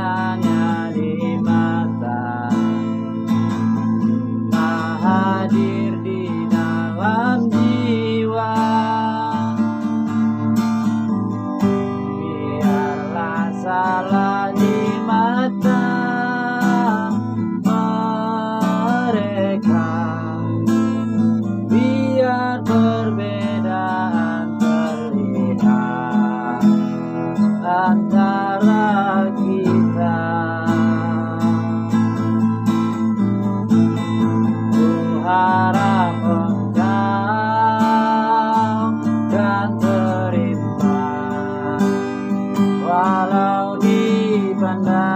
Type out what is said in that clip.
hanya di mata, tak hadir di dalam jiwa. Biarlah salah di mata mereka, biar perbedaan terlihat antara kita. Ku harap engkau kan terima, walau dipandang